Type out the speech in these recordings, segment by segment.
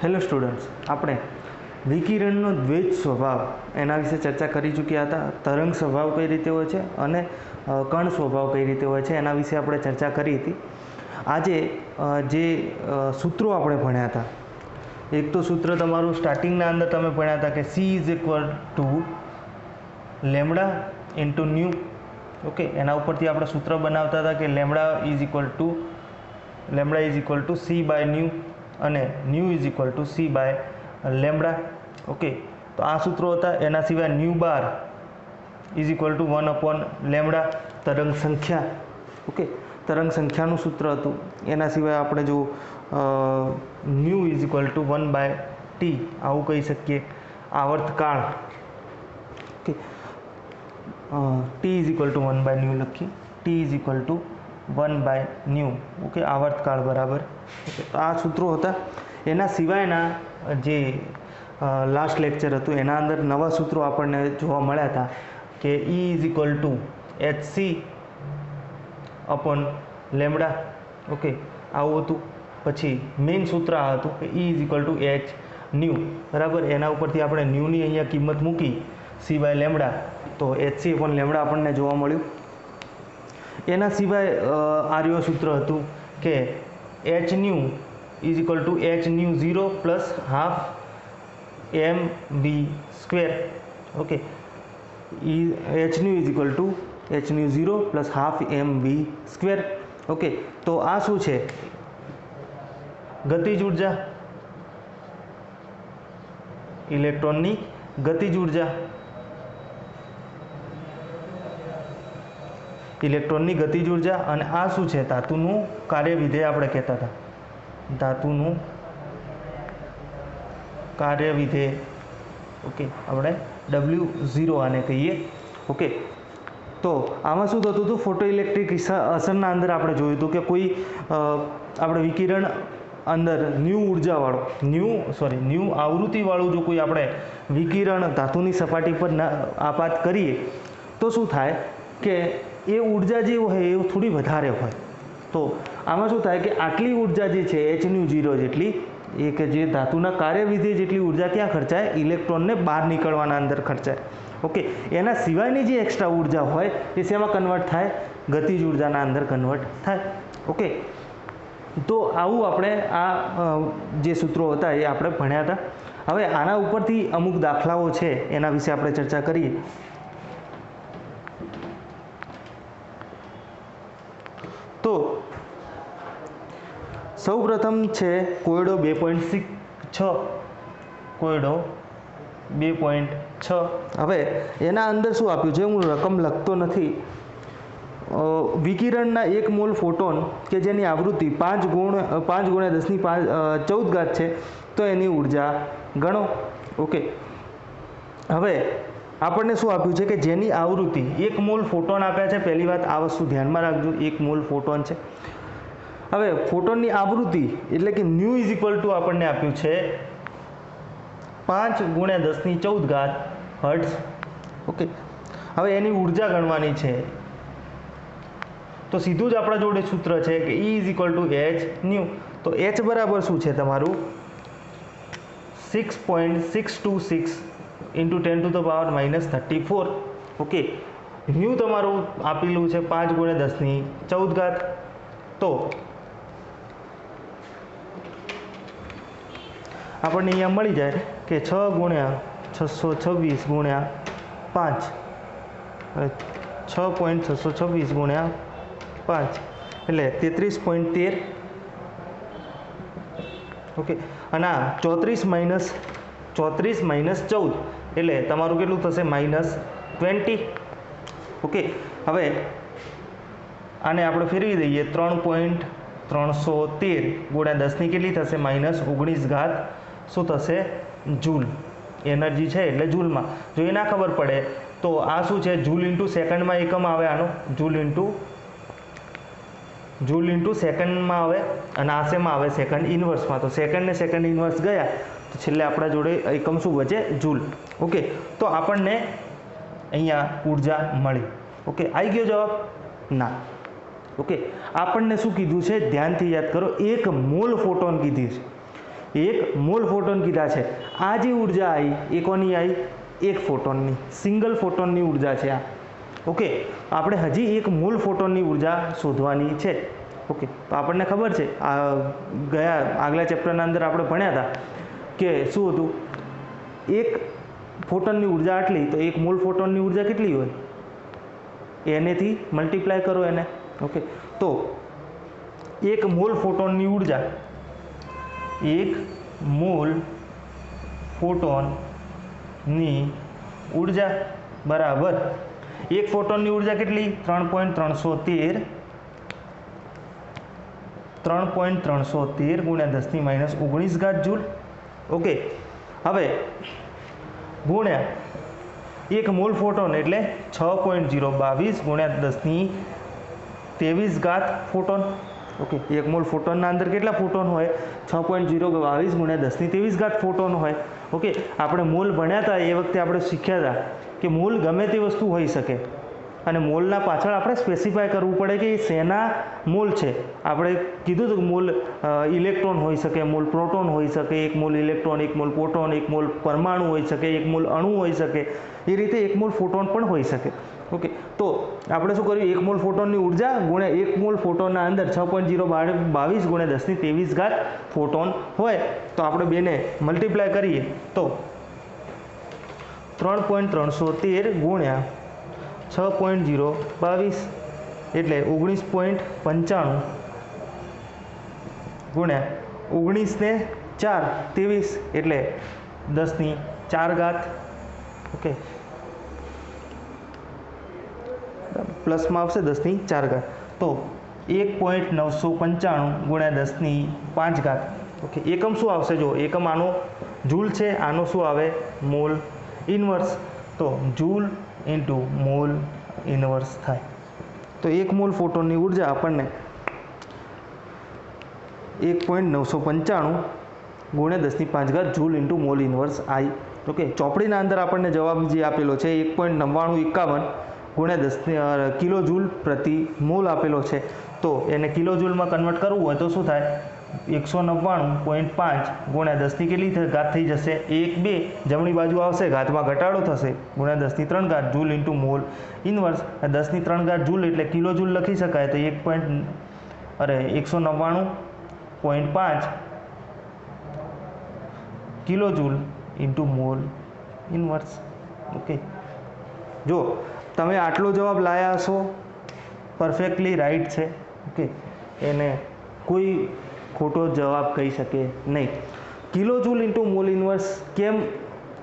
Hello students, આપણે વિકિરણનો દ્વૈત સ્વભાવ એના વિશે ચર્ચા કરી ચૂક્યા હતા. તરંગ સ્વભાવ કઈ રીતે હોય છે અને કણ સ્વભાવ કઈ રીતે હોય છે એના વિશે આપણે ચર્ચા કરી હતી. આજે જે સૂત્રો આપણે ભણ્યા હતા, એક તો સૂત્ર તમારું સ્ટાર્ટિંગના અંદર તમે ભણ્યા હતા કે C is equal to lambda into nu. Okay, એના ઉપરથી આપણે સૂત્ર બનાવતા હતા કે lambda is equal to C by nu અને nu is equal to C by lambda. Okay, તો આ સૂત્રો હતા. એના સિવાય nu bar is equal to 1 lambda તરંગ સંખ્યા. ઓકે, તરંગ સંખ્યાનું સૂત્ર હતું. એના સિવાય આપણે જો new is equal two 1/t આવું કહી શકીએ. આવર્તકાળ, okay, T is equal to 1/ન્યૂ લખીએ. ટી ઇઝ ઇક્વલ ટુ 1/ન્યૂ. ઓકે, આવર્તકાળ બરાબર. ઓકે, તો આ સૂત્રો હતા. એના સિવાયના જે લાસ્ટ લેક્ચર હતું એના અંદર નવા સૂત્રો આપણને જોવા મળ્યા હતા કે E is equal two HC upon lambda. Okay, આવું હતું. પછી મેઇન સૂત્ર આ હતું કે E is equal two H new બરાબર. એના ઉપરથી આપણે ન્યૂની અહીંયા કિંમત મૂકી સી બાય લેમડા, તો HC અપોન લેમડા આપણને જોવા મળ્યું. એના સિવાય આર્યો સૂત્ર હતું કે H new is equal two H new 0 plus half mv square. Okay, H new is equal two H new 0 plus half mv square. Okay, તો આ શું છે? ગતિજ ઉર્જા, ઇલેક્ટ્રોનની ગતિજ ઉર્જા. ઇલેક્ટ્રોનની ગતિજ ઉર્જા. અને આ શું છે? ધાતુનું કાર્યવિધેય આપણે કહેતા હતા. ધાતુનું કાર્યવિધેય. ઓકે, આપણે W0 આને કહીએ. ઓકે, તો આમાં શું થતું હતું? ફોટો ઇલેક્ટ્રિક અસરના અંદર આપણે જોયું હતું કે કોઈ આપણે વિકિરણ અંદર ન્યૂ આવૃત્તિવાળું જો કોઈ આપણે વિકિરણ ધાતુની સપાટી પર આપાત કરીએ તો શું થાય કે એ ઉર્જા જે હોય એ થોડી વધારે હોય. તો આમાં શું થાય કે આટલી ઉર્જા જે છે H ન્યૂ 0 જેટલી, એ કે જે ધાતુના કાર્યવિધેય જેટલી ઉર્જા ક્યાં ખર્ચાય? ઇલેક્ટ્રોનને બહાર નીકળવાના અંદર ખર્ચાય. ઓકે, એના સિવાયની જે એક્સ્ટ્રા ઉર્જા હોય એ શેમાં કન્વર્ટ થાય? ગતિજ ઉર્જાના અંદર કન્વર્ટ થાય. ઓકે, તો આવું આપણે આ જે સૂત્રો હતા એ આપણે ભણ્યા હતા. હવે આના ઉપરથી અમુક દાખલાઓ છે એના વિશે આપણે ચર્ચા કરીએ. તો સૌ પ્રથમ છે કોયડો 2.6. કોયડો 2.6. હવે એના અંદર શું આપ્યું છે? હું રકમ લખતો નથી. વિકિરણના 1 મોલ ફોટોન કે જેની આવૃત્તિ 5 × 10⁻14 છે, તો એની ઉર્જા ગણો. ઓકે, હવે આપણને શું આપ્યું છે કે જેની આવૃત્તિ 1 મોલ ફોટોન આપ્યા છે. પહેલી વાત આ વસ્તુ ધ્યાનમાં રાખજો, 1 મોલ ફોટોન છે. હવે ફોટોનની આવૃત્તિ એટલે કે ન્યૂ ઇઝ ઇક્વલ ટુ આપણને આપ્યું છે 5 × 10⁻14 હર્ટ્ઝ. ઓકે, હવે એની ઉર્જા ગણવાની છે. તો સીધું જ આપણા જોડે સૂત્ર છે કે E is equal two H new. તો H બરાબર શું છે તમારું? 6.626 ઇન્ટુ 10⁻−34. ઓકે, ન્યૂ તમારું આપેલું છે 5 × 10⁻14. તો આપણને અહીંયા મળી જાય કે 6 × 626 × 5 6.626 × 5 એટલે 33.13. ઓકે, અને આ 34 - 14 એટલે તમારું કેટલું થશે? -20. ઓકે, હવે આને આપણે ફેરવી દઈએ. 3.313 × 10ની કેટલી થશે? -19 શું થશે? જૂલ. એનર્જી છે એટલે જૂલમાં. જો એ ના ખબર પડે તો આ શું છે? જૂલ ઇન્ટુ સેકન્ડમાં એકમ આવે આનો. જૂલ ઇન્ટુ સેકન્ડમાં આવે અને આ શેમાં આવે? સેકન્ડ ઇન્વર્સમાં. તો સેકન્ડ ને સેકન્ડ ઇન્વર્સ ગયા તો છેલ્લે આપણા જોડે એકમ શું બચે? જૂલ. ઓકે, તો આપણને અહીંયા ઉર્જા મળી. ઓકે, આવી ગયો જવાબ? ના. ઓકે, આપણને શું કીધું છે? ધ્યાનથી યાદ કરો. 1 મોલ ફોટોન કીધી છે. 1 મોલ ફોટોન કીધા છે। આ જે ઉર્જા આવી એ કોની આવી? 1 ફોટોનની, સિંગલ ફોટોનની ઉર્જા છે આ। ઓકે, આપણે હજી 1 મોલ ફોટોનની ઉર્જા શોધવાની છે। ઓકે, તો આપણને ખબર છે આ આગલા ચેપ્ટરના અંદર આપણે ભણ્યા હતા કે શું હતું, 1 ફોટોનની ઉર્જા આટલી, તો 1 મોલ ફોટોનની ઉર્જા કેટલી હોય? એનેથી મલ્ટીપ્લાય કરો એને। ઓકે, તો 1 મોલ ફોટોનની ઉર્જા, 1 મોલ ફોટોનની ઉર્જા બરાબર 1 ફોટોનની ઉર્જા કેટલી? 3.313 ગુણ્યા 10⁻−19 જૂલ। ઓકે, હવે ગુણ્યા 1 મોલ ફોટોન એટલે 6.022 ગુણ્યા 10⁻23 ફોટોન। ઓકે, 1 મોલ ફોટોનના અંદર કેટલા ફોટોન હોય? 6.022 ગુણ્યા 10⁻23 ફોટોન હોય। ઓકે, આપણે મોલ ભણ્યા હતા એ વખતે આપણે શીખ્યા હતા કે મોલ ગમે તે વસ્તુ હોઈ શકે અને મોલના પાછળ આપણે સ્પેસિફાય કરવું પડે કે એ શેના મોલ છે। આપણે કીધું હતું કે મોલ ઇલેક્ટ્રોન હોઈ શકે, મોલ પ્રોટોન હોઈ શકે, 1 mall electron, 1 mall proton, 1 mall પરમાણુ હોઈ શકે, 1 મોલ અણુ હોઈ શકે, એ રીતે 1 મોલ ફોટોન પણ હોઈ શકે। ઓકે, તો આપણે શું કર્યું? 1 મોલ ફોટોનની ઉર્જા ગુણ્યા 1 મોલ ફોટોનના અંદર 6.022 ગુણ્યા 10⁻23 ફોટોન હોય, તો આપણે બેને મલ્ટીપ્લાય કરીએ તો 3.313 ગુણ્યા 6.022 એટલે 19.95 ગુણ્યા 19 ને 4 23 એટલે 10⁻4। ઓકે, પ્લસમાં આવશે 10⁻4, તો 1.995 ગુણ્યા 10⁻5। ઓકે, એકમ શું આવશે? જો એકમ આનો જૂલ છે, આનો શું આવે? મોલ ઇન્વર્સ, તો જૂલ ઇન્ટુ મોલ ઇન્વર્સ થાય। તો 1 મોલ ફોટોનની ઉર્જા આપણને 1.995 ગુણ્યા 10⁻5 જૂલ ઇન્ટુ મોલ ઇન્વર્સ આવી। ઓકે, ચોપડીના અંદર આપણને જવાબ જે આપેલો છે 1.9951 ગુણ્યા કિલો જૂલ પ્રતિ મોલ આપેલો છે। તો એને કિલો જૂલમાં કન્વર્ટ કરવું હોય તો શું થાય? 199.5 ગુણ્યા 10ની કેટલી ઘાત થઈ જશે? 1 2, જમણી બાજુ આવશે, ઘાતમાં ઘટાડો થશે, ગુણ્યા 10⁻3 joule into mall inverse. 10⁻3 joule એટલે કિલો જૂલ લખી શકાય, તો 199.5 kilo joule into mall inverse. Okay, જો તમે આટલો જવાબ લાયા હશો, પરફેક્ટલી રાઈટ છે। ઓકે, એને કોઈ ખોટો જવાબ કહી શકે નહીં। Kilo joule into mall inverse કેમ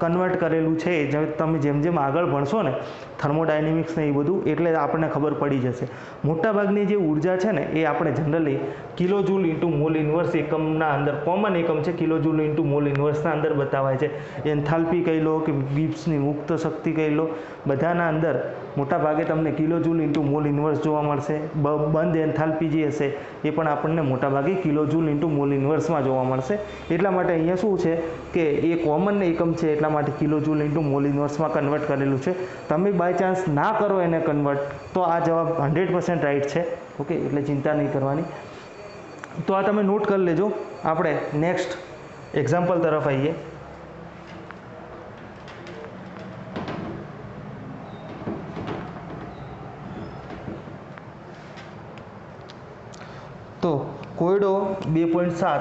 કન્વર્ટ કરેલું છે, તમે જેમ જેમ આગળ ભણશો ને થર્મોડાયનેમિક્સ ને એ બધું, એટલે આપણને ખબર પડી જશે। મોટાભાગની જે ઉર્જા છે ને એ આપણે generally kilo joule into mall inverse એકમના અંદર, કોમન એકમ છે કિલો જૂલ ઇન્ટુ મોલ ઇન્વર્સના અંદર બતાવાય છે। એન્થાલ્પી કહી લો કે ગિબ્સની મુક્ત શક્તિ કહી લો, બધાના અંદર મોટાભાગે તમને kilo joule into mall inverse જોવા મળશે। બંધ એન્થાલ્પી જે હશે એ પણ આપણને મોટાભાગે કિલો જૂલ ઇન્ટુ મોલ ઇન્વર્સમાં જોવા મળશે। એટલા માટે અહીંયા શું છે કે એ કોમન એકમ છે, એટલા માટે કિલો જૂલ ઇન્ટુ મોલ ઇન્વર્સમાં કન્વર્ટ કરેલું છે। તમે બાય ચાન્સ ના કરો એને કન્વર્ટ તો આ જવાબ 100% રાઈટ છે। ઓકે, એટલે ચિંતા નહીં કરવાની। તો આ તમે નોટ કરી લેજો। આપણે નેક્સ્ટ એક્ઝામ્પલ તરફ આવીએ। તો કોયડો 2.7,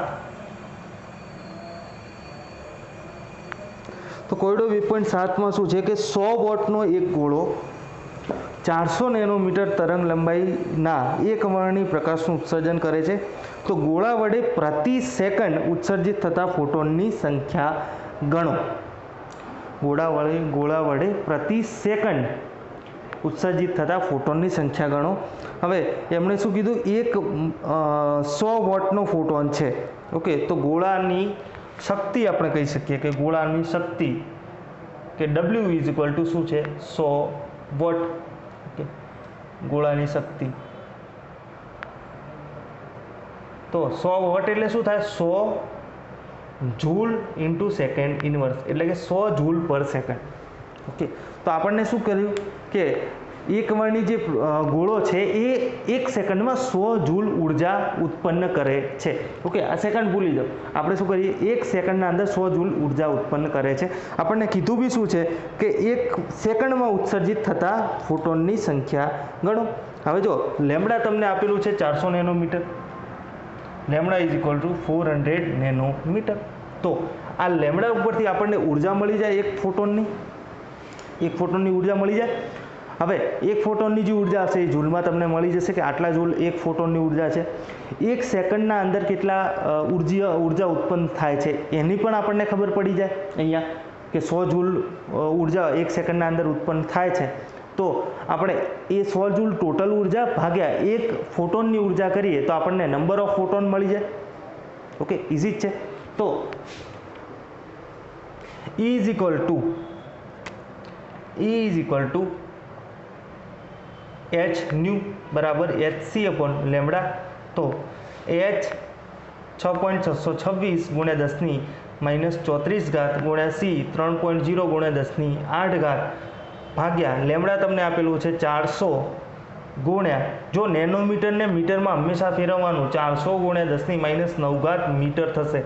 તો કોયડો 2.7માં શું છે કે 100 વોટનો એક ગોળો 400 નેનોમીટર તરંગ લંબાઈના એક વર્ણની પ્રકાશનું ઉત્સર્જન કરે છે। તો ગોળા વડે પ્રતિ સેકન્ડ ઉત્સર્જિત થતા ફોટોનની સંખ્યા ગણો। ગોળા વડે પ્રતિ સેકન્ડ ઉત્સર્જિત થતા ફોટોનની સંખ્યા ગણો। હવે એમણે શું કીધું? એક 100 વોટનો ફોટોન છે। ઓકે, તો ગોળાની શક્તિ આપણે કહી શકીએ કે ગોળાની શક્તિ કે W = શું છે? 100 વોટ। ઓકે, ગોળાની શક્તિ, તો 100 વોટ એટલે શું થાય? 100 જૂલ ઇન્ટુ સેકન્ડ ઇનવર્સ, એટલે કે 100 જૂલ પર સેકન્ડ। ઓકે, તો આપણને શું કર્યું કે એકવર્ણી જે ગોળો છે એ 1 સેકન્ડમાં 100 જૂલ ઉર્જા ઉત્પન્ન કરે છે. ઓકે, આ સેકન્ડ ભૂલી જાઓ. આપણે શું કરીએ, 1 સેકન્ડના અંદર 100 જૂલ ઉર્જા ઉત્પન્ન કરે છે. આપણને કીધું બી શું છે કે 1 સેકન્ડમાં ઉત્સર્જિત થતા ફોટોનની સંખ્યા ગણો. હવે જો લેમ્બડા તમને આપેલું છે 400 nanometre, lambda is equal two 400 nanometre. તો આ લેમ્બડા ઉપરથી આપણને ઉર્જા મળી જાય એક ફોટોનની ઉર્જા મળી જાય. હવે એક ફોટોનની જે ઉર્જા હશે એ જૂલમાં તમને મળી જશે કે આટલા જૂલ એક ફોટોનની ઉર્જા છે. 1 સેકન્ડના અંદર કેટલા ઉર્જા ઉત્પન્ન થાય છે એની પણ આપણને ખબર પડી જાય અહીંયા કે 100 જૂલ ઉર્જા 1 સેકન્ડના અંદર ઉત્પન્ન થાય છે. તો આપણે એ 100 જૂલ ટોટલ ઉર્જા ભાગ્યા એક ફોટોનની ઉર્જા કરીએ તો આપણને નંબર ઓફ ફોટોન મળી જાય. ઓકે, ઇઝી જ છે. તો E is equal two h new બરાબર hc અપોન લેમ્બડા. તો h 6.626 ગુણ્યા 10⁻34 ગુણ્યા c 3.0 ગુણ્યા 10⁸ ભાગ્યા લેમ્બડા તમને આપેલું છે 400 ગુણ્યા, જો નેનોમીટરને મીટરમાં હંમેશા ફેરવવાનું, 400 ગુણ્યા 10⁻9 મીટર થશે.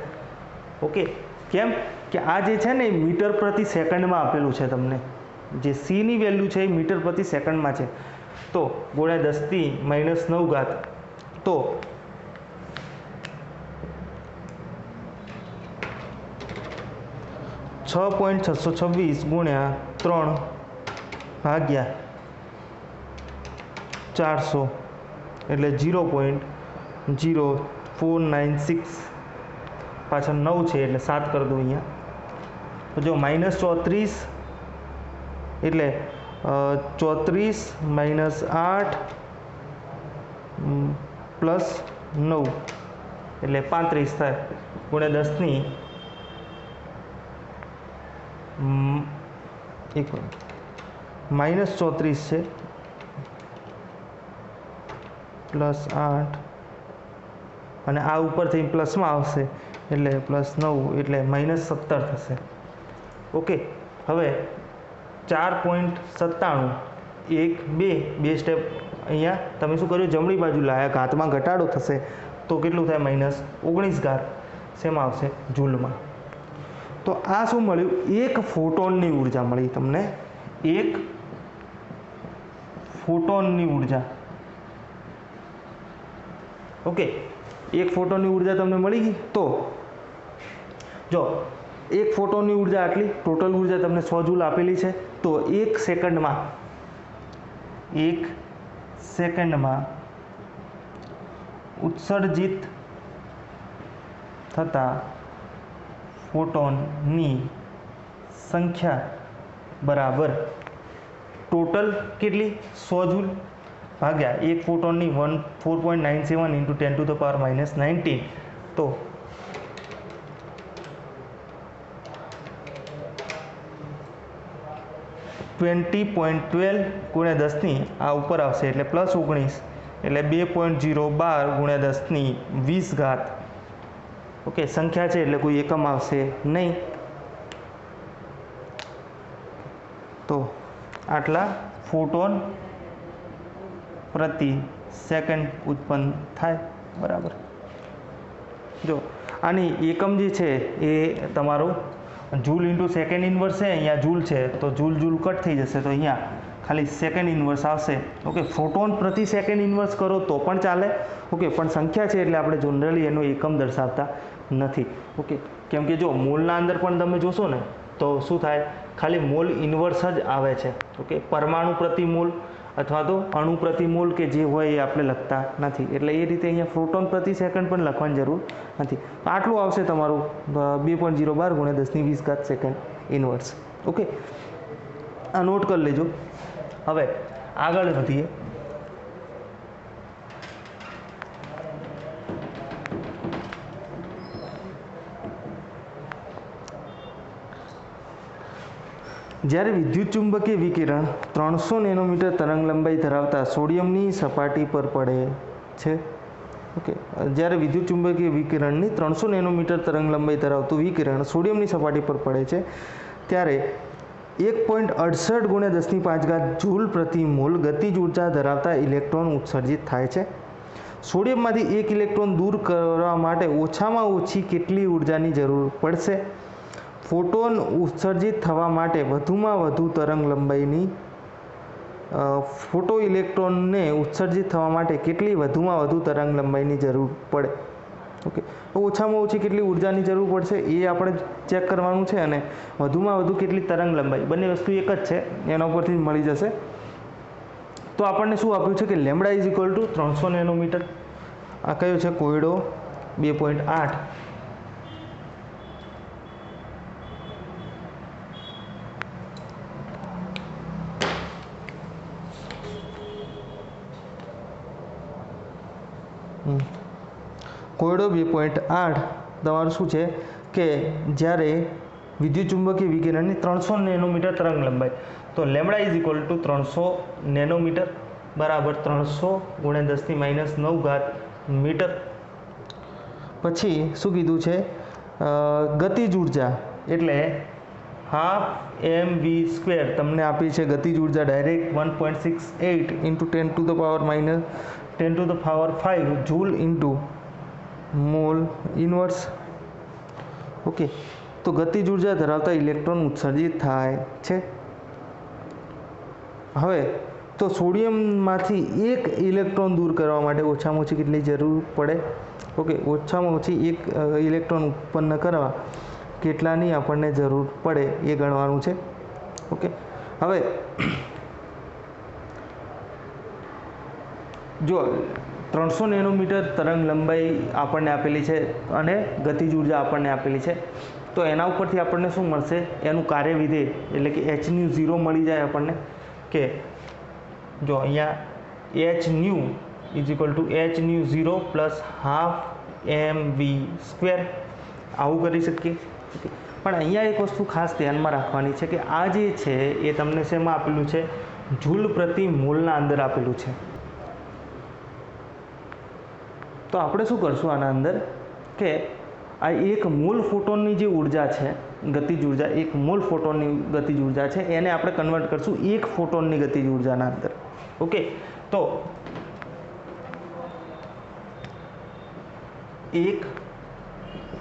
ઓકે, કેમ કે આ જે છે ને એ મીટર પ્રતિ સેકન્ડમાં આપેલું છે તમને, જે c ની વેલ્યુ છે એ મીટર પ્રતિ સેકન્ડમાં છે. તો ગુણ્યા 10⁻9 તો 6.626 ગુણ્યા 3 ભાગ્યા 400 એટલે 0.0496, પાછળ 9 છે એટલે 7 કરી દો અહીંયા. તો જો -34 એટલે 34 -8 પ્લસ 9 એટલે 35 થાય ગુણ્યા 10 એક -34 છે પ્લસ 8 અને આ ઉપરથી પ્લસમાં આવશે એટલે +9 એટલે -17 થશે. ઓકે, હવે 4.97 1 2 સ્ટેપ અહીંયા તમે શું કર્યું, જમણી બાજુ લાયા, ઘાતમાં ઘટાડો થશે તો કેટલું થાય, -19 શેમાં આવશે, જૂલમાં. તો આ શું મળ્યું, એક ફોટોનની ઉર્જા મળી તમને, એક ફોટોનની ઉર્જા. ઓકે, એક ફોટોનની ઉર્જા તમને મળી ગઈ. તો જો એક ફોટોનની ઉર્જા આટલી, ટોટલ ઉર્જા તમને 100 જૂલ આપેલી છે. તો 1 સેકન્ડમાં ઉત્સર્જિત થતા ફોટોનની સંખ્યા બરાબર ટોટલ કેટલી, 100 જૂલ ભાગ્યા એક ફોટોનની 4.97 × 10⁻−19. તો 20.12 ગુણ્યા 10 આ ઉપર આવશે એટલે +19 એટલે 2.012 ગુણ્યા 10⁻20. ઓકે, સંખ્યા છે એટલે કોઈ એકમ આવશે નહીં. તો આટલા ફોટોન પ્રતિ સેકન્ડ ઉત્પન્ન થાય. બરાબર. જો આની એકમ જે છે એ તમારો જૂલ ઇન્ટુ સેકન્ડ ઇન્વર્સ છે, અહીંયા જૂલ છે તો જૂલ કટ થઈ જશે, તો અહીંયા ખાલી સેકન્ડ ઇન્વર્સ આવશે. ઓકે, ફોટોન પ્રતિ સેકન્ડ ઇન્વર્સ કરો તો પણ ચાલે. ઓકે, પણ સંખ્યા છે એટલે આપણે જનરલી એનો એકમ દર્શાવતા નથી. ઓકે, કેમ કે જો મોલના અંદર પણ તમે જોશો ને તો શું થાય, ખાલી મોલ ઇન્વર્સ જ આવે છે. ઓકે, પરમાણુ પ્રતિ મોલ અથવા તો અણુ પ્રતિ મોલ કે જે હોય એ આપણે લખતા નથી, એટલે એ રીતે અહીંયા ફોટોન પ્રતિ સેકન્ડ પણ લખવાની જરૂર નથી. આટલું આવશે તમારું 2.012 ગુણ્યા 10⁻20 સેકન્ડ ઇન્વર્સ. ઓકે, આ નોટ કરી લેજો. હવે આગળ વધીએ. જ્યારે વિદ્યુત ચુંબકીય વિકિરણ 300 નેનોમીટર તરંગ લંબાઈ ધરાવતા સોડિયમની સપાટી પર પડે છે. ઓકે, જ્યારે વિદ્યુત ચુંબકીય વિકિરણની 300 નેનોમીટર તરંગ લંબાઈ ધરાવતું વિકિરણ સોડિયમની સપાટી પર પડે છે ત્યારે 1.68 ગુણ્યા 10⁵ જૂલ પ્રતિ મોલ ગતિજ ઉર્જા ધરાવતા ઇલેક્ટ્રોન ઉત્સર્જિત થાય છે। સોડિયમમાંથી એક ઇલેક્ટ્રોન દૂર કરવા માટે ઓછામાં ઓછી કેટલી ઉર્જાની જરૂર પડશે? ફોટોન ઉત્સર્જિત થવા માટે વધુમાં વધુ તરંગ લંબાઈની ફોટો ઇલેક્ટ્રોનને ઉત્સર્જિત થવા માટે કેટલી વધુમાં વધુ તરંગ લંબાઈની જરૂર પડે? ઓકે, તો ઓછામાં ઓછી કેટલી ઉર્જાની જરૂર પડશે એ આપણે ચેક કરવાનું છે, અને વધુમાં વધુ કેટલી તરંગ લંબાઈ, બંને વસ્તુ એક જ છે, એના ઉપરથી મળી જશે। તો આપણને શું આપ્યું છે કે lambda is equal two 300 nanometre. આ કયો છે? કોયડો 2.8। કોયડો 2.8 તમારું શું છે કે જ્યારે વિદ્યુત ચુંબકીય વિકિરણની 300 નેનોમીટર તરંગ લંબાઈ, તો lambda is equal two 300 nanometre બરાબર 300 ગુણ્યા 10⁻9 મીટર। પછી શું કીધું છે? ગતિજ ઉર્જા એટલે હાફ mv², તમને આપી છે ગતિજ ઉર્જા direct 1.68 into 10⁵ joule into mall inverse. Okay, તો ગતિજ ઉર્જા ધરાવતા ઇલેક્ટ્રોન ઉત્સર્જિત થાય છે। હવે તો સોડિયમમાંથી એક ઇલેક્ટ્રોન દૂર કરવા માટે ઓછામાં ઓછી કેટલી જરૂર પડે? ઓકે, ઓછામાં ઓછી એક ઇલેક્ટ્રોન ઉત્પન્ન કરવા કેટલાની આપણને જરૂર પડે એ ગણવાનું છે। ઓકે, હવે જો 300 નેનોમીટર તરંગ લંબાઈ આપણને આપેલી છે અને ગતિજ ઉર્જા આપણને આપેલી છે, તો એના ઉપરથી આપણને શું મળશે? એનું કાર્યવિધેય એટલે કે hν0 મળી જાય આપણને, કે જો અહીંયા hν is equal two hν0 plus half mv², આવું કરી શકીએ। પણ અહીંયા એક વસ્તુ ખાસ ધ્યાનમાં રાખવાની છે કે આ જે છે એ તમને શેમાં આપેલું છે? જૂલ પ્રતિ મોલના અંદર આપેલું છે। તો આપણે શું કરશું આના અંદર કે આ એક મોલ ફોટોનની જે ઉર્જા છે, ગતિજ ઉર્જા, એક મોલ ફોટોનની ગતિજ ઉર્જા છે, એને આપણે કન્વર્ટ કરશું એક ફોટોનની ગતિજ ઉર્જાના અંદર। ઓકે, તો એક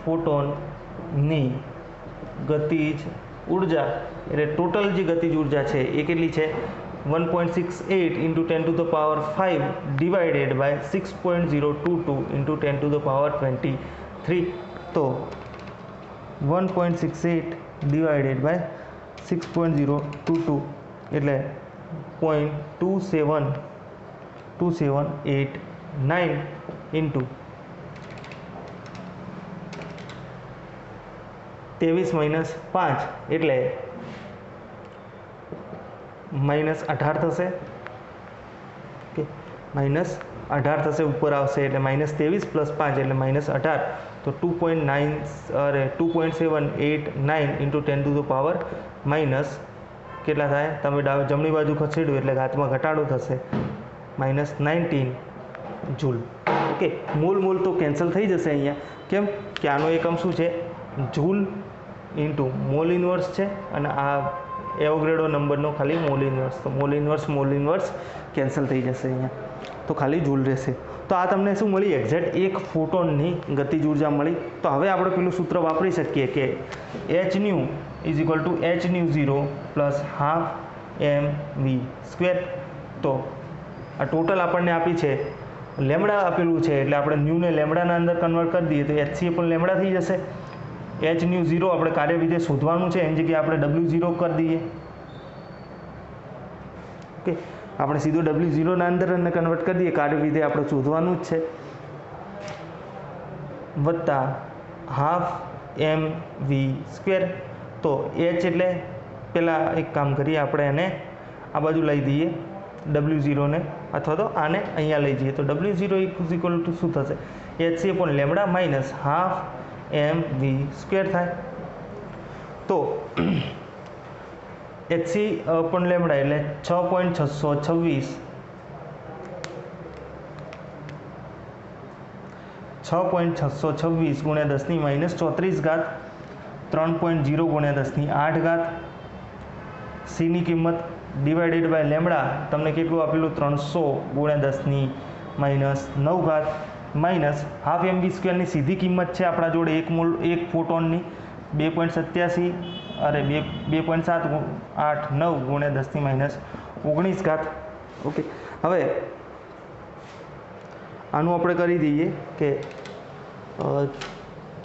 ફોટોનની ગતિજ ઉર્જા એટલે ટોટલ જે ગતિજ ઉર્જા છે એ કેટલી છે? 1.68 ઇન્ટુ 10⁵ ડિવાઇડેડ બાય 6.022 ઇન્ટુ 10⁻23। તો 1.68 ડિવાઇડેડ બાય 6.022 એટલે 0.2789 ઇન્ટુ 23 - 5 એટલે -18 થશે। ઓકે, -18 થશે, ઉપર આવશે એટલે -23 + 5 એટલે -18, તો 2.789 ઇન્ટુ 10⁻⁻, કેટલા થાય? તમે જમણી બાજુ ખસેડ્યું એટલે ઘાતમાં ઘટાડો થશે, -19 જૂલ। ઓકે, મોલ તો કેન્સલ થઈ જશે અહીંયા, કેમ કે આનો એકમ શું છે? જૂલ ઇન્ટુ મોલ ઇનવર્સ છે, અને આ એવોગ્રેડો નંબરનો ખાલી મોલ ઇનવર્સ, તો મોલ ઇનવર્સ કેન્સલ થઈ જશે અહીંયા, તો ખાલી જૂલ રહેશે। તો આ તમને શું મળી? એક્ઝેક્ટ એક ફોટોનની ગતિજ ઉર્જા મળી। તો હવે આપણે પેલું સૂત્ર વાપરી શકીએ કે hν is equal two hν0 plus half mv²। તો આ ટોટલ આપણને આપી છે, લેમ્બડા આપેલું છે એટલે આપણે ન્યૂને લેમ્બડાના અંદર કન્વર્ટ કરી દઈએ તો hc પણ લેમ્બડા થઈ જશે। hν0 આપણે કાર્યવિધેય શોધવાનું છે, એની જગ્યાએ આપણે w0 કરી દઈએ। ઓકે, આપણે સીધો w0 ના અંદર એને કન્વર્ટ કરી દઈએ, કાર્યવિધેય આપણે શોધવાનું જ છે, વત્તા હાફ mv²। તો h એટલે પહેલાં એક કામ કરીએ, આપણે એને આ બાજુ લઈ દઈએ w0 ને, અથવા તો આને અહીંયા લઈ જઈએ, તો w0 ઇઝ ઇક્વલ ટુ શું થશે? hc પણ લેમ્બડા માઇનસ હાફ mv² થાય। તો hc પણ લેમ્બડા એટલે 6.626 ગુણ્યા 10⁻⁻34, 3.0 ગુણ્યા 10⁸ સીની કિંમત ડિવાઇડેડ બાય લેમડા તમને કેટલું આપેલું 300 ગુણ્યા 10⁻⁹ માઇનસ હાફ mv સ્ક્વેરની સીધી કિંમત છે આપણા જોડે એક ફોટોનની 2.87 અરે 2.789 ગુણ્યા 10⁻⁹ ઓકે હવે આનું આપણે કરી દઈએ કે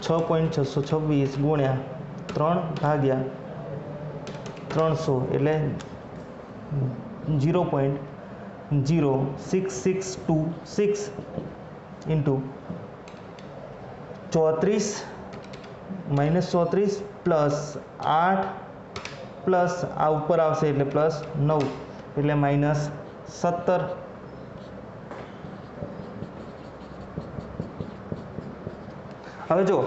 6.626 ગુણ્યા 3/300 એટલે 0.06626 ઇન્ટુ 34 -34 પ્લસ 8 પ્લસ આ ઉપર આવશે એટલે પ્લસ 9 એટલે -17. હવે જો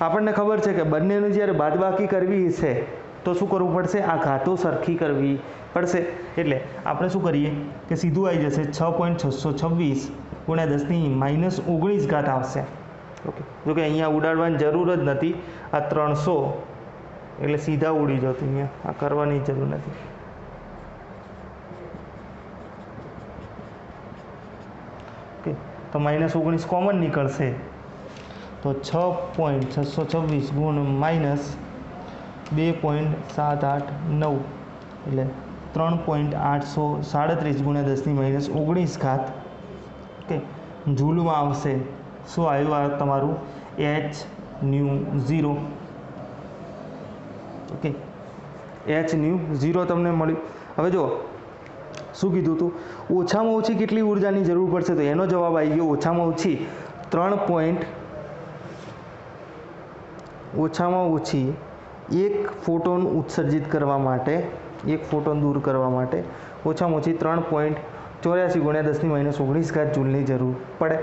આપણને ખબર છે કે બંનેનું જ્યારે બાદબાકી કરવી છે તો શું કરવું પડશે? આ ઘાતો સરખી કરવી પડશે. એટલે આપણે શું કરીએ કે સીધું આવી જશે 6.626 ગુણ્યા 10⁻⁹ આવશે. ઓકે, જો કે અહીંયા ઉડાડવાની જરૂર જ નથી. આ 300 એટલે સીધા ઉડી જતું, અહીંયા આ કરવાની જરૂર નથી. ઓકે, તો -19 કોમન નીકળશે તો 6.626 ગુણ -2.789 એટલે 3.837 ગુણ્યા 10⁻⁹. ઓકે, જૂલમાં આવશે. શું આવ્યું આ તમારું? H0. ઓકે, H0 તમને મળ્યું. હવે જો શું કીધું હતું? ઓછામાં ઓછી કેટલી ઉર્જાની જરૂર પડશે? તો એનો જવાબ આવી ગયો ઓછામાં ઓછી 3. ઓછામાં ઓછી એક ફોટોન ઉત્સર્જિત કરવા માટે, એક ફોટોન દૂર કરવા માટે ઓછામાં ઓછી 3.84 ગુણ્યા 10⁻⁹ જૂલની જરૂર પડે.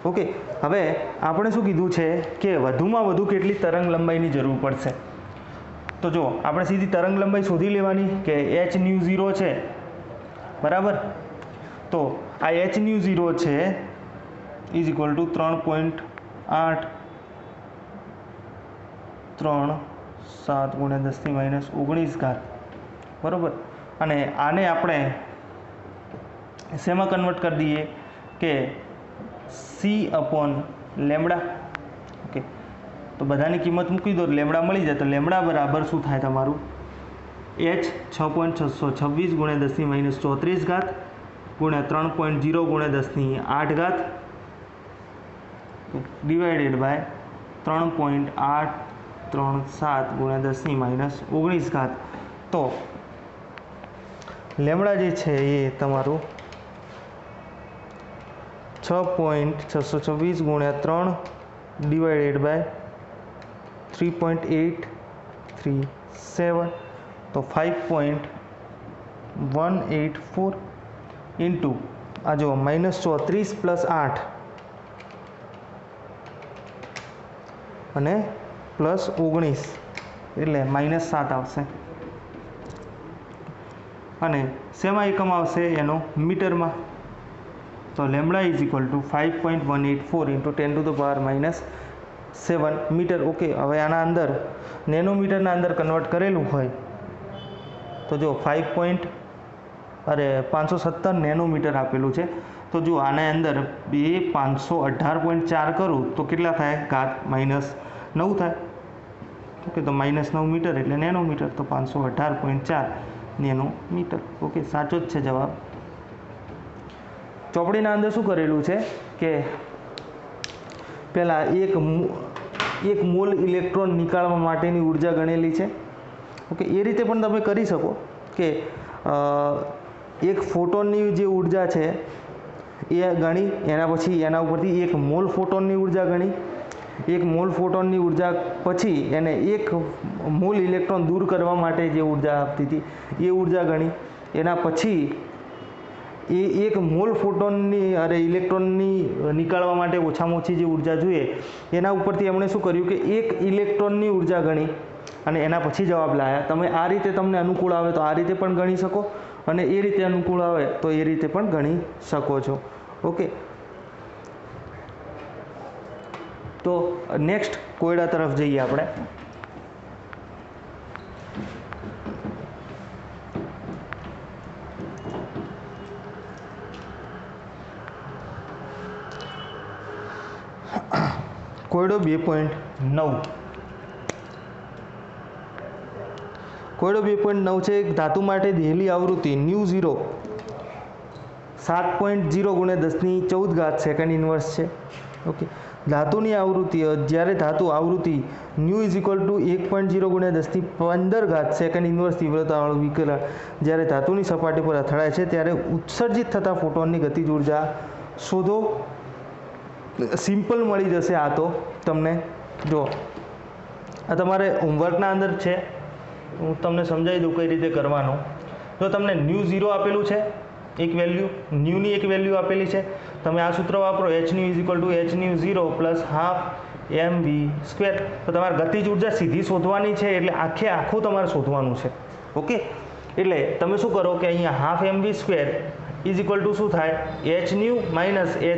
ઓકે, હવે આપણે શું કીધું છે કે વધુમાં વધુ કેટલી તરંગ લંબાઈની જરૂર પડશે? તો જો આપણે સીધી તરંગ લંબાઈ શોધી લેવાની કે H0 છે, બરાબર. તો આ H0 છે ઇઝ ઇક્વલ ટુ 3.837 ગુણ્યા 10⁻⁹, બરાબર. અને આને આપણે શેમાં કન્વર્ટ કરી દઈએ કે C/લેમડા. ઓકે, તો બધાની કિંમત મૂકી દો, લેમડા મળી જાય. તો લેમડા બરાબર શું થાય તમારું? H 6.626 ગુણ્યા 10⁻⁴ ગુણ્યા 3.0 ગુણ્યા 10⁸ ડિવાઇડેડ બાય 3.837 ગુણ્યા 10⁻⁹. તો લેમડા જે છે એ તમારું 6.626 ગુણ્યા 3 ડિવાઇડેડ બાય 3.837 તો 5.184 ઇન્ટુ આ જો -34 પ્લસ 8 અને પ્લસ 19 એટલે -7 આવશે. અને શેમાં એકમ આવશે એનો? મીટરમાં. તો lambda is equal to 5.184 into 10⁻⁻7 metre. Okay, હવે આના અંદર નેનોમીટરના અંદર કન્વર્ટ કરેલું હોય તો જો 517 નેનોમીટર આપેલું છે. તો જો આના અંદર 518.4 કરું તો કેટલા થાય? ઘાત -9 થાય. ઓકે, તો -9 મીટર એટલે નેનોમીટર. તો 518.4 નેનોમીટર. ઓકે, સાચો જ છે જવાબ. ચોપડીના અંદર શું કરેલું છે કે પહેલાં એક મોલ ઇલેક્ટ્રોન નીકાળવા માટેની ઉર્જા ગણેલી છે. ઓકે, એ રીતે પણ તમે કરી શકો કે એક ફોટોનની જે ઉર્જા છે એ ગણી, એના પછી એના ઉપરથી એક મોલ ફોટોનની ઉર્જા ગણી, એક મોલ ફોટોનની ઉર્જા પછી એને એક મોલ ઇલેક્ટ્રોન દૂર કરવા માટે જે ઉર્જા આપતી હતી એ ઉર્જા ગણી, એના પછી એ એક મોલ ફોટોનની ઇલેક્ટ્રોનની નીકાળવા માટે ઓછામાં ઓછી જે ઉર્જા જોઈએ એના ઉપરથી એમણે શું કર્યું કે એક ઇલેક્ટ્રોનની ઉર્જા ગણી અને એના પછી જવાબ લાવ્યા. તમે આ રીતે તમને અનુકૂળ આવે તો આ રીતે પણ ગણી શકો અને એ રીતે અનુકૂળ આવે તો એ રીતે પણ ગણી શકો છો. ઓકે, તો નેક્સ્ટ કોયડા તરફ જઈએ આપણે. કોયડો 2.9 કોયડો 2.9 છે. એક ધાતુ માટે દિયેલી આવૃત્તિ ν0 7.0 × 10⁻14 સેકન્ડ ઇન્વર્સ છે. ઓકે, ધાતુની આવૃત્તિ જ્યારે ધાતુ આવૃત્તિ ν = 1.0 × 10⁻15 સેકન્ડ ઇન્વર્સ તીવ્રતાવાળું વિકિરણ જ્યારે ધાતુની સપાટી પર અથડાય છે ત્યારે ઉત્સર્જિત થતા ફોટોનની ગતિજ ઉર્જા શોધો. સિમ્પલ મળી જશે આ તો તમને. જો આ તમારે હોમવર્કના અંદર છે, હું તમને સમજાવી દઉં કઈ રીતે કરવાનું. જો તમને ν0 આપેલું છે એક વેલ્યુ, ન્યુની એક વેલ્યુ આપેલી છે, તમે આ સૂત્ર વાપરો hν = hν0 + ½ mv². તો તમારે ગતિજ ઉર્જા સીધી શોધવાની છે એટલે આખું તમારે શોધવાનું છે. ઓકે, એટલે તમે શું કરો કે અહીંયા ½ mv² શું થાય, hν -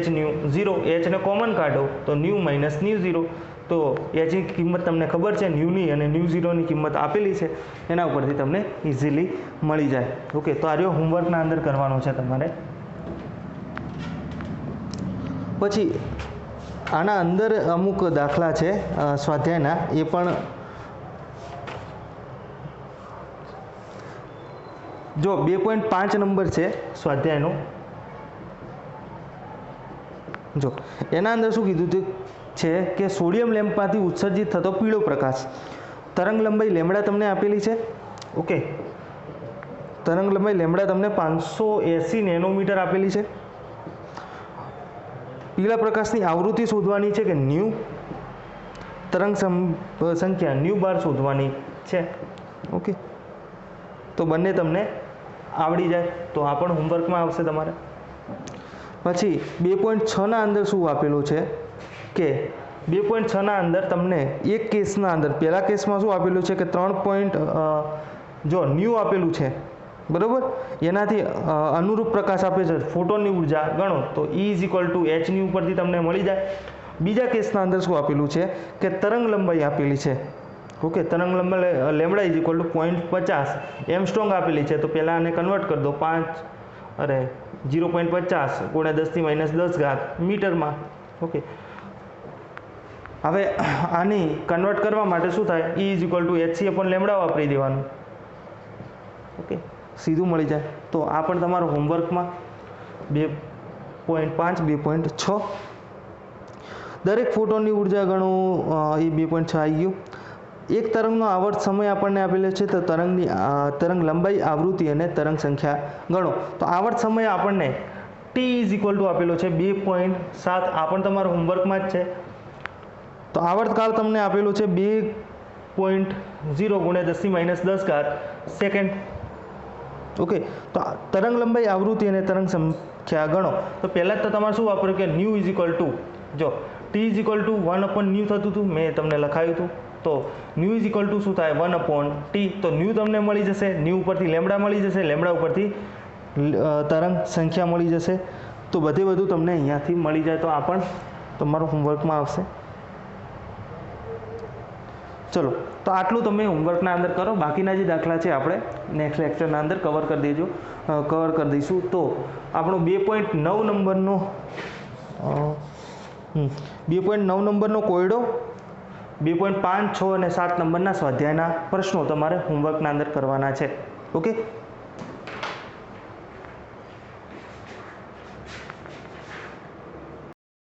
hν0, h ને કોમન કાઢો તો ν - ν0. તો h ની કિંમત તમને ખબર છે, ન્યુની અને ν0 ની કિંમત આપેલી છે, એના ઉપરથી તમને ઇઝીલી મળી જાય. ઓકે, તો આ રહ્યો હોમવર્કના અંદર કરવાનું છે તમારે. પછી આના અંદર અમુક દાખલા છે સ્વાધ્યાયના, એ પણ જો 2.5 નંબર છે સ્વાધ્યાયનો. જો એના અંદર શું કીધું છે કે સોડિયમ લેમ્પમાંથી ઉત્સર્જિત થતો પીળો પ્રકાશ, તરંગ લંબાઈ લેમડા તમને આપેલી છે. ઓકે, તરંગ લંબાઈ લેમડા તમને 580 નેનોમીટર આપેલી છે. પીળા પ્રકાશની આવૃત્તિ શોધવાની છે કે ન્યૂ, તરંગ સંખ્યા ν12 શોધવાની છે. ઓકે, તો બંને તમને આવડી જાય તો આ પણ હોમવર્કમાં આવશે તમારે. પછી 2.6 ના અંદર શું આપેલું છે કે 2.6 ના અંદર તમને એક કેસના અંદર, પહેલા કેસમાં શું આપેલું છે કે 3 જો ન્યૂ આપેલું છે બરાબર, એનાથી અનુરૂપ પ્રકાશ આપે છે, ફોટોનની ઉર્જા ગણો તો E = hν ઉપરથી તમને મળી જાય. બીજા કેસના અંદર શું આપેલું છે કે તરંગ લંબાઈ આપેલી છે. ઓકે, તરંગ લંબાઈ લેમડા = 0.50 એમસ્ટ્રોંગ આપેલી છે. તો પહેલાં આને કન્વર્ટ કરી દો 0.50 × 10⁻10 મીટરમાં. ઓકે, હવે આની કન્વર્ટ કરવા માટે શું થાય, E = hc/λ વાપરી દેવાનું. ઓકે, સીધું મળી જાય. તો આ પણ તમારો હોમવર્કમાં 2.5 2.6. દરેક ફોટોનની ઉર્જા ગણો, એ 2.6 આવી ગયું. એક તરંગનો આવર્ત સમય આપણને આપેલો છે, તો તરંગ લંબાઈ, આવૃત્તિ અને તરંગ સંખ્યા ગણો. તો આવર્ત સમય આપણને t = આપેલો છે 2.7. આ પણ તમારા હોમવર્કમાં જ છે. તો આવર્તકાળ તમને આપેલો છે 2.0 × 10⁻10 સેકન્ડ. ઓકે, તો તરંગ લંબાઈ, આવૃત્તિ અને તરંગ સંખ્યા ગણો. તો પહેલાં તો તમારે શું વાપર્યું કે ν = જો t = 1/μ થતું હતું, મેં તમને લખાયું હતું. તો ν શું થાય 1/t. તો ν તમને મળી જશે, ν ઉપરથી લેમડા મળી જશે, લેમડા ઉપરથી તરંગ સંખ્યા મળી જશે. તો બધું તમને અહીંયાથી મળી જાય. તો આ પણ તમારું હોમવર્કમાં આવશે. ચલો, તો આટલું તમે હોમવર્કના અંદર કરો. બાકીના જે દાખલા છે આપણે નેક્સ્ટ લેક્ચરના અંદર કવર કરી દઈશું. તો આપણો 2.9 નંબરનો 2.9 નંબરનો કોયડો, 2.5, 6 અને 7 નંબરના સ્વાધ્યાયના પ્રશ્નો તમારે હોમવર્કના અંદર કરવાના છે. ઓકે.